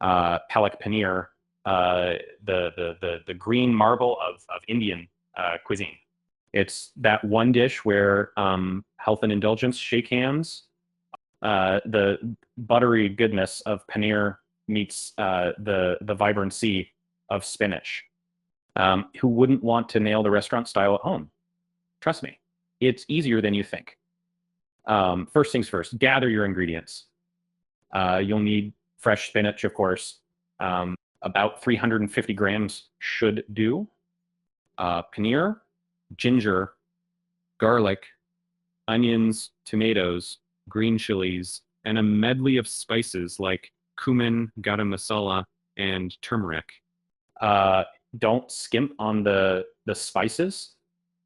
Palak Paneer, the green marble of Indian cuisine. It's that one dish where health and indulgence shake hands. The buttery goodness of paneer meets the vibrancy of spinach. Who wouldn't want to nail the restaurant style at home? Trust me, it's easier than you think. First things first, gather your ingredients. You'll need fresh spinach, of course. About 350 grams should do. Paneer, ginger, garlic, onions, tomatoes, green chilies, and a medley of spices like cumin, garam masala, and turmeric. Don't skimp on the spices.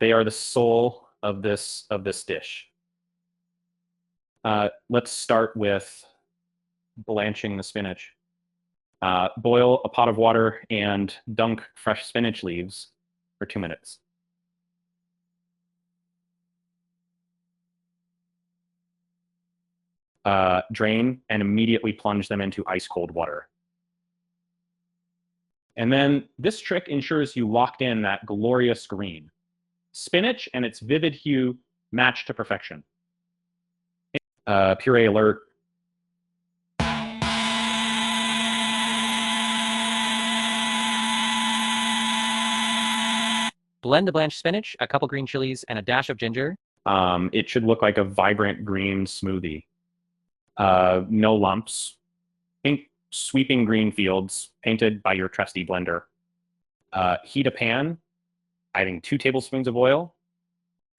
They are the soul of this dish. Let's start with blanching the spinach. Boil a pot of water and dunk fresh spinach leaves for 2 minutes. Drain and immediately plunge them into ice cold water. And then this trick ensures you locked in that glorious green. Spinach and its vivid hue match to perfection. Puree alert. Blend the blanched spinach, a couple green chilies, and a dash of ginger. It should look like a vibrant green smoothie. No lumps. Pink sweeping green fields painted by your trusty blender. Heat a pan, adding 2 tablespoons of oil.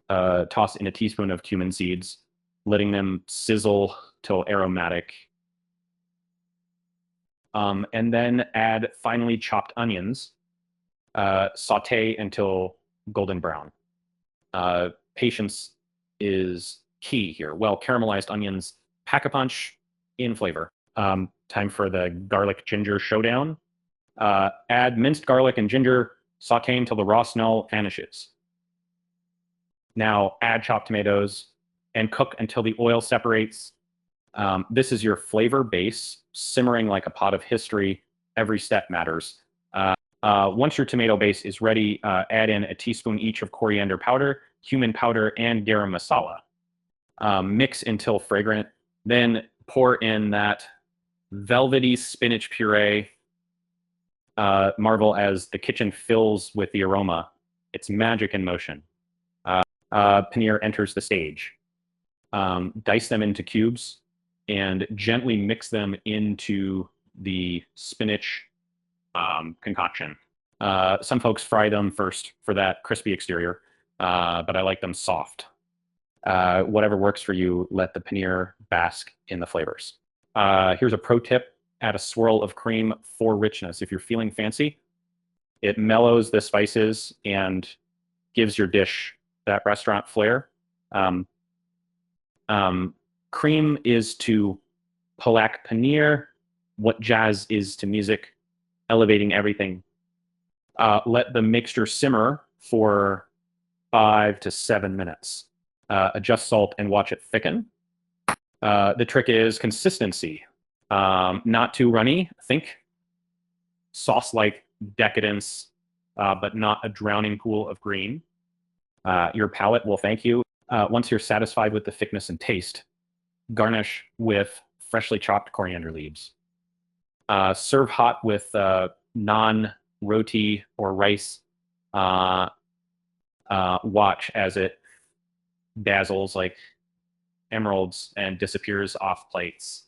Toss in a teaspoon of cumin seeds, letting them sizzle till aromatic. And then add finely chopped onions. Saute until golden brown. Patience is key here. Well, caramelized onions pack a punch in flavor. Time for the garlic ginger showdown. Add minced garlic and ginger, saute until the raw smell vanishes. Now add chopped tomatoes and cook until the oil separates. This is your flavor base, simmering like a pot of history. Every step matters. Once your tomato base is ready, add in a teaspoon each of coriander powder, cumin powder, and garam masala. Mix until fragrant. Then pour in that velvety spinach puree. Marvel as the kitchen fills with the aroma. It's magic in motion. Paneer enters the stage. Dice them into cubes and gently mix them into the spinach concoction. Some folks fry them first for that crispy exterior, but I like them soft. Whatever works for you, let the paneer bask in the flavors. Here's a pro tip. Add a swirl of cream for richness. If you're feeling fancy, it mellows the spices and gives your dish that restaurant flair. Cream is to Palak Paneer what jazz is to music, elevating everything. Let the mixture simmer for 5 to 7 minutes. Adjust salt and watch it thicken. The trick is consistency. Not too runny. Think sauce-like decadence, but not a drowning pool of green. Your palate will thank you. Once you're satisfied with the thickness and taste, garnish with freshly chopped coriander leaves. Serve hot with naan, roti, or rice. Watch as it dazzles like emeralds and disappears off plates.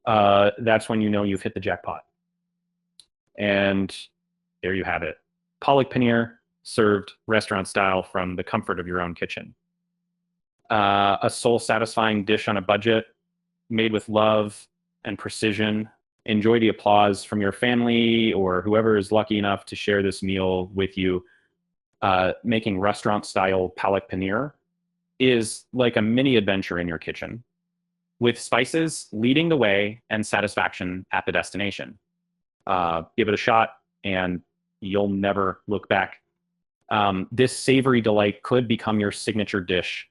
That's when you know you've hit the jackpot. And there you have it. Palak Paneer, served restaurant style from the comfort of your own kitchen. A soul-satisfying dish on a budget, made with love and precision. Enjoy the applause from your family or whoever is lucky enough to share this meal with you. Making restaurant-style Palak Paneer is like a mini adventure in your kitchen, with spices leading the way and satisfaction at the destination. Give it a shot, and you'll never look back. This savory delight could become your signature dish